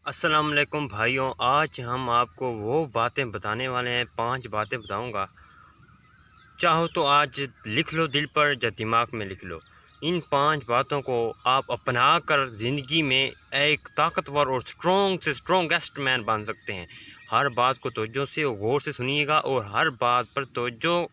अस्सलाम वालेकुम भाइयों, आज हम आपको वो बातें बताने वाले हैं। 5 बातें बताऊंगा, चाहो तो आज लिख लो दिल पर या दिमाग में लिख लो। इन 5 बातों को आप अपना कर ज़िंदगी में एक ताकतवर और स्ट्रॉन्ग से स्ट्रॉन्गेस्ट मैन बन सकते हैं। हर बात को तवज्जो से और गौर से सुनिएगा और हर बात पर तवज्जो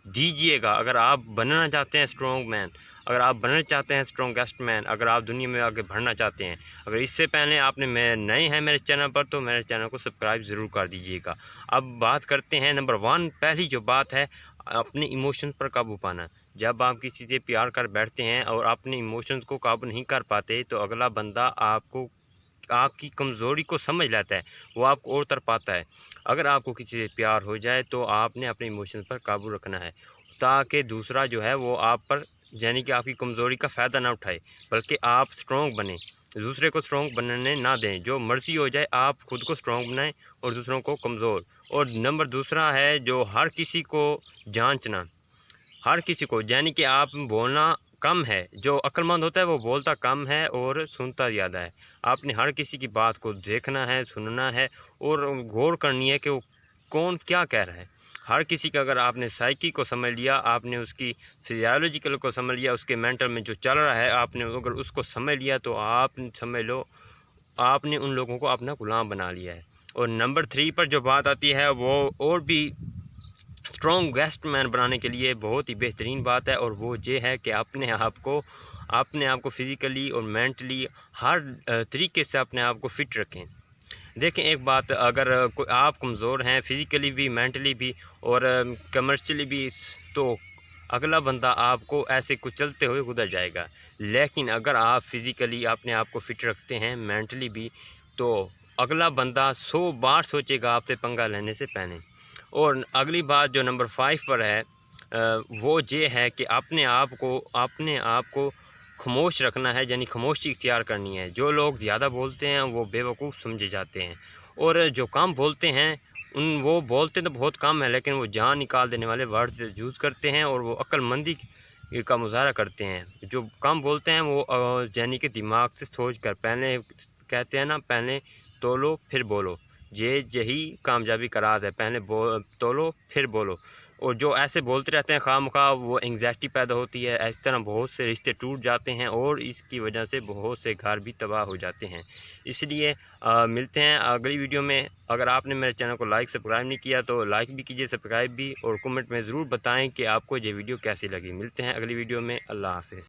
दीजिएगा। अगर आप बनना चाहते हैं स्ट्रॉन्ग मैन, अगर आप बनना चाहते हैं स्ट्रॉन्गेस्ट मैन, अगर आप दुनिया में आगे बढ़ना चाहते हैं, अगर इससे पहले आपने मैं नए हैं मेरे चैनल पर तो मेरे चैनल को सब्सक्राइब ज़रूर कर दीजिएगा। अब बात करते हैं नंबर 1। पहली जो बात है, अपने इमोशन पर काबू पाना। जब आप किसी से प्यार कर बैठते हैं और अपने इमोशंस को काबू नहीं कर पाते तो अगला बंदा आपको आपकी कमज़ोरी को समझ लेता है, वो आपको और तरपाता है। अगर आपको किसी से प्यार हो जाए तो आपने अपने इमोशंस पर काबू रखना है, ताकि दूसरा जो है वो आप पर यानी कि आपकी कमज़ोरी का फ़ायदा ना उठाए, बल्कि आप स्ट्रॉन्ग बने, दूसरे को स्ट्रॉन्ग बनने ना दें। जो मर्ज़ी हो जाए आप खुद को स्ट्रॉन्ग बनाएं और दूसरों को कमज़ोर। और नंबर दूसरा है जो हर किसी को जांचना। हर किसी को यानी कि आप बोलना कम है, जो अक्लमंद होता है वो बोलता कम है और सुनता ज़्यादा है। आपने हर किसी की बात को देखना है, सुनना है और गौर करनी है कि वो कौन क्या कह रहा है। हर किसी का अगर आपने साइकी को समझ लिया, आपने उसकी फिजियोलॉजिकल को समझ लिया, उसके मेंटल में जो चल रहा है आपने अगर उसको समझ लिया तो आप समझ लो आपने उन लोगों को अपना गुलाम बना लिया है। और नंबर 3 पर जो बात आती है वो और भी स्ट्रॉन्ग गेस्ट मैन बनाने के लिए बहुत ही बेहतरीन बात है, और वो ये है कि अपने आप को फ़िज़िकली और मेंटली हर तरीके से अपने आप को फ़िट रखें। देखें एक बात, अगर आप कमज़ोर हैं फ़िज़िकली भी, मेंटली भी और कमर्शियली भी, तो अगला बंदा आपको ऐसे कुछ चलते हुए गुजर जाएगा। लेकिन अगर आप फ़िज़िकली अपने आप को फ़िट रखते हैं, मेंटली भी, तो अगला बंदा 100 बार सोचेगा आपसे पंगा लेने से पहले। और अगली बात जो नंबर 5 पर है वो ये है कि अपने आप को खामोश रखना है, यानी खामोशी इख्तियार करनी है। जो लोग ज़्यादा बोलते हैं वो बेवकूफ़ समझे जाते हैं, और जो कम बोलते हैं वो बोलते तो बहुत कम है लेकिन वो जान निकाल देने वाले वर्ड्स यूज़ करते हैं और वो अक्लमंदी का मुजाहरा करते हैं। जो कम बोलते हैं वो यानी कि दिमाग से सोच कर, पहले कहते हैं ना, पहले तोलो फिर बोलो, यही कामयाबी का राज है। पहले तोलो फिर बोलो। और जो ऐसे बोलते रहते हैं खामखा, वो एंग्जाइटी पैदा होती है। इस तरह बहुत से रिश्ते टूट जाते हैं और इसकी वजह से बहुत से घर भी तबाह हो जाते हैं। इसलिए मिलते हैं अगली वीडियो में। अगर आपने मेरे चैनल को लाइक सब्सक्राइब नहीं किया तो लाइक भी कीजिए, सब्सक्राइब भी, और कमेंट में ज़रूर बताएं कि आपको ये वीडियो कैसी लगी। मिलते हैं अगली वीडियो में। अल्लाह हाफ़िज़।